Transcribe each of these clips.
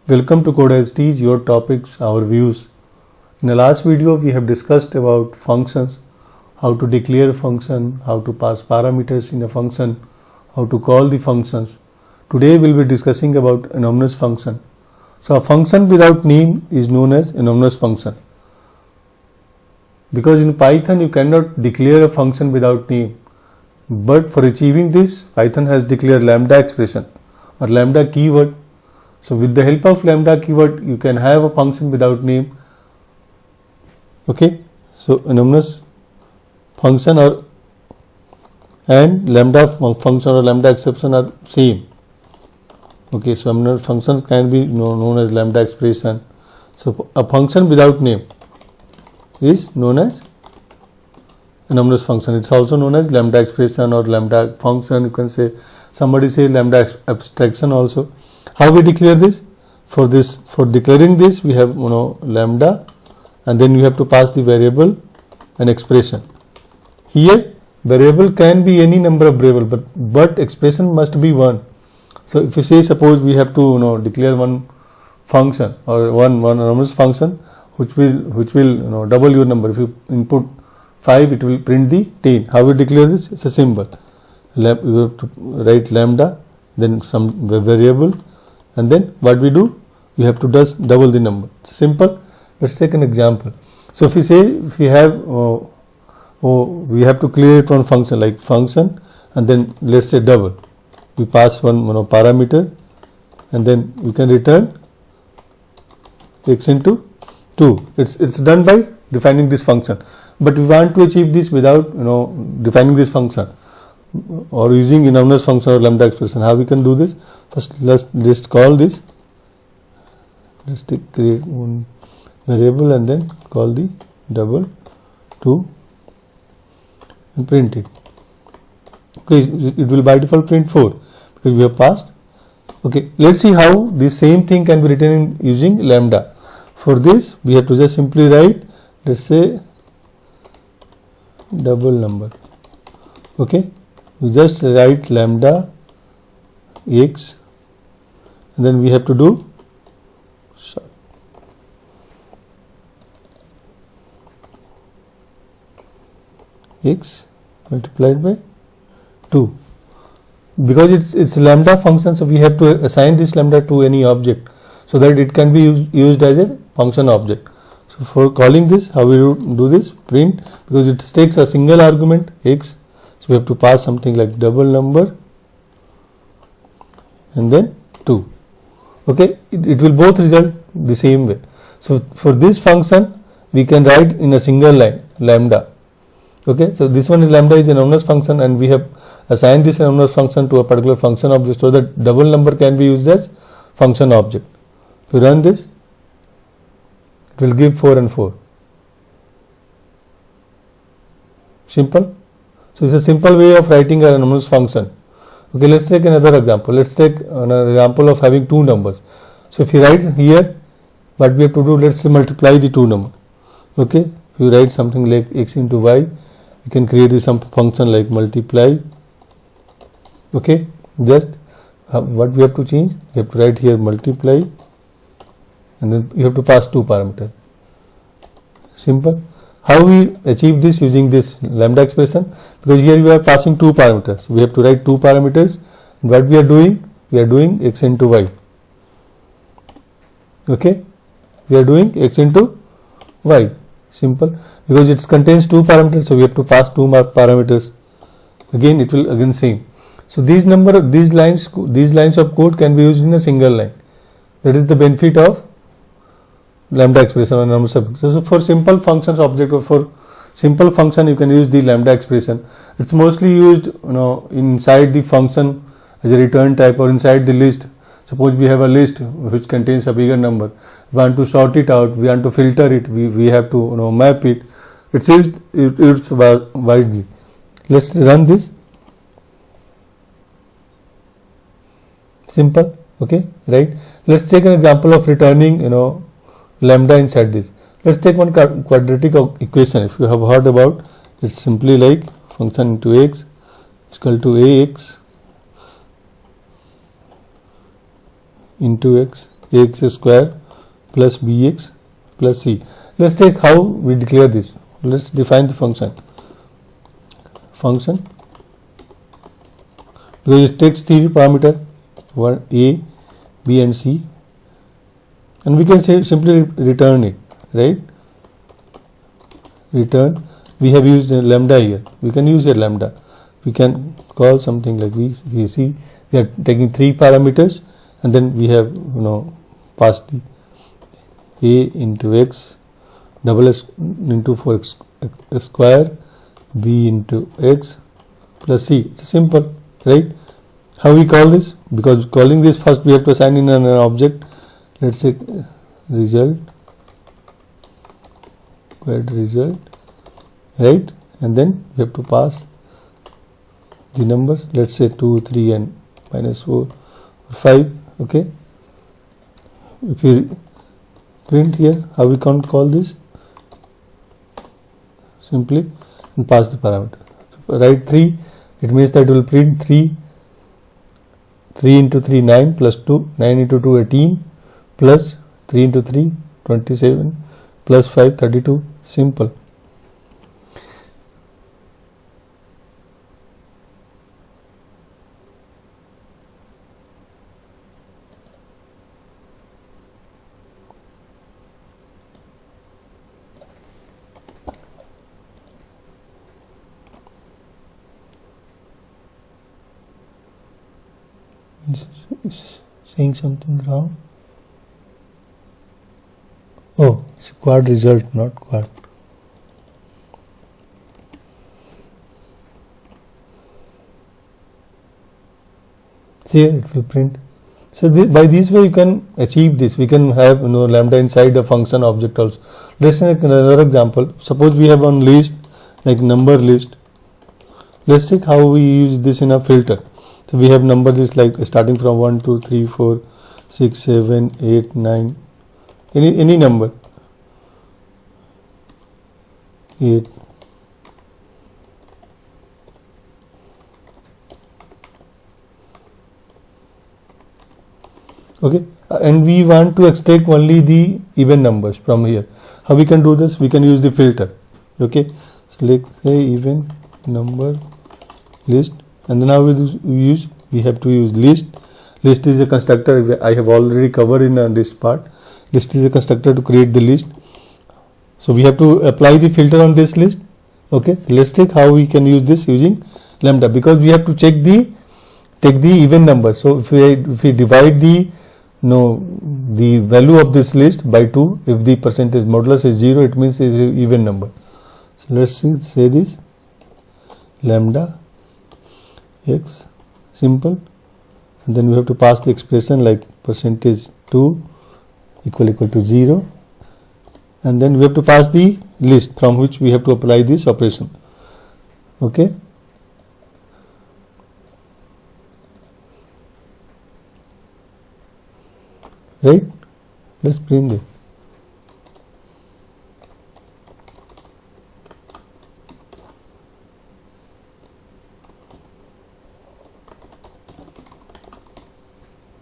Welcome to CodeIST, your topics, our views. In the last video, we have discussed about functions, how to declare a function, how to pass parameters in a function, how to call the functions. Today, we will be discussing about anonymous function. So, a function without name is known as anonymous function. Because in Python, you cannot declare a function without name. But for achieving this, Python has declared lambda expression or lambda keyword. So with the help of lambda keyword, you can have a function without name. Okay. So anonymous function and lambda function or lambda exception are same. Okay. So anonymous function can be known as lambda expression. So a function without name is known as anonymous function. It's also known as lambda expression or lambda function. You can say, somebody say lambda abstraction also. How we declare this? For declaring this, we have lambda, and then you have to pass the variable and expression. Here variable can be any number of variable, but expression must be one. So if you say, suppose we have to declare one function or one anonymous function which will double your number. If you input 5, it will print the 10. How we declare this? It's a symbol. You have to write lambda, then some variable, and then what we do? You have to just double the number. It's simple. Let's take an example. So if we say we have to create one function like function, and then let's say double. We pass one parameter, and then we can return x into 2. It's done by defining this function. But we want to achieve this without defining this function or using anonymous function or lambda expression. How we can do this? First, let's call this. Let's create one variable and then call the double 2 and print it. Okay, it will by default print 4 because we have passed. Okay, let's see how the same thing can be written using lambda. For this, we have to just simply write, let's say, double number. Okay, we just write lambda x, and then we have to do x multiplied by 2. Because it's lambda function, so we have to assign this lambda to any object so that it can be used as a function object. So for calling this, how we do this? Print, because it takes a single argument x, so we have to pass something like double number and then 2. Okay, it will both result the same way. So for this function, we can write in a single line lambda. Okay, so this one is lambda is an anonymous function, and we have assigned this anonymous function to a particular function object so that double number can be used as function object. If you run this, it will give 4 and 4. Simple. So it's a simple way of writing an anonymous function. Okay, let's take another example. Let's take another example of having two numbers. So if you write here, what we have to do, let's multiply the two numbers. Okay, if you write something like x into y, you can create some function like multiply. Okay, just what we have to change, we have to write here multiply, and then you have to pass two parameters. Simple. How we achieve this using this lambda expression? Because here we are passing two parameters. We have to write two parameters. And what we are doing? We are doing x into y. Okay. We are doing x into y. Simple. Because it contains two parameters, so we have to pass two more parameters. Again, it will again same. So these lines of code can be used in a single line. That is the benefit of lambda expression or anonymous function. So for simple functions object or for simple function, you can use the lambda expression. It's mostly used inside the function as a return type or inside the list. Suppose we have a list which contains a bigger number. We want to sort it out. We want to filter it. We have to map it. It's widely. Let's run this. Simple. Okay, right. Let's take an example of returning lambda inside this. Let's take one quadratic equation. If you have heard about, it's simply like function into x is equal to ax into x x square plus bx plus c. Let's take how we declare this. Let's define the function because it takes three parameter, one a, b and c, and we can say simply return it, right? Return, we have used lambda here, we can use a lambda, we can call something like we see we are taking three parameters and then we have passed the a into x, double s into 4x square, b into x plus c. It's simple, right? How we call this? Because calling this, first we have to assign in an object. Let's say result, right? And then we have to pass the numbers. Let's say 2, 3 and minus 4 or 5. Okay. If we print here, how we can call this? Simply and pass the parameter. Write 3, it means that it will print 3 into 3 9 plus 2, 9 into 2 18 plus 3 into 3 27 plus 5 32. Simple. Saying something wrong. Oh, it's a quad result, not quad. See here, it will print. So by this way you can achieve this. We can have lambda inside a function object also. Let's take another example. Suppose we have one list like number list. Let's check how we use this in a filter. So we have number list like starting from 1, 2, 3, 4, 6, 7, 8, 9, any number. 8. Okay, and we want to extract only the even numbers from here. How we can do this? We can use the filter. Okay, so let's say even number list. And then how we have to use list. List is a constructor I have already covered in this part. List is a constructor to create the list. So we have to apply the filter on this list. Okay, so let's take how we can use this using lambda, because we have to take the even number. So if we divide the value of this list by 2, if the percentage modulus is 0, it means it is an even number. So let's say this lambda x, simple, and then we have to pass the expression like percentage 2 equal to 0, and then we have to pass the list from which we have to apply this operation. Okay, right? Let's print this.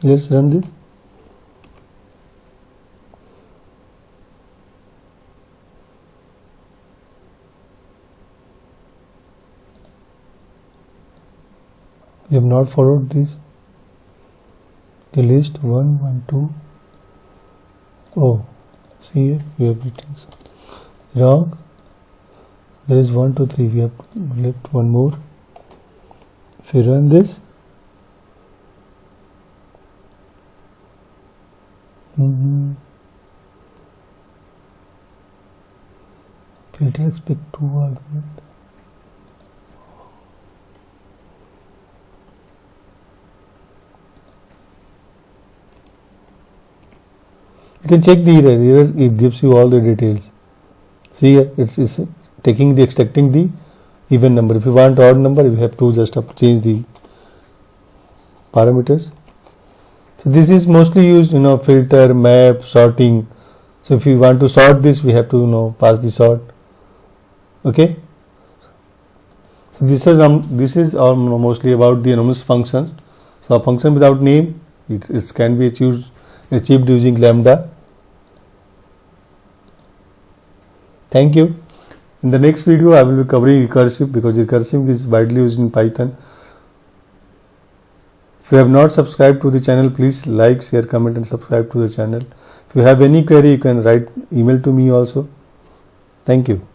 Let's run this. We have not followed this. The list 1, 1, 2. Oh, see here we have written something wrong. There is 1, 2, 3. We have left one more. If we run this, filter expect 2 argument. You can check the error. It gives you all the details. See here, it's extracting the even number. If you want odd number, you have to just change the parameters. So this is mostly used, filter, map, sorting. So if you want to sort this, we have to pass the sort. Okay. So this is mostly about the anonymous functions. So a function without name, it can be used achieved using lambda. Thank you. In the next video I will be covering recursive, because recursive is widely used in Python. If you have not subscribed to the channel, please like, share, comment and subscribe to the channel. If you have any query, you can write email to me also. Thank you.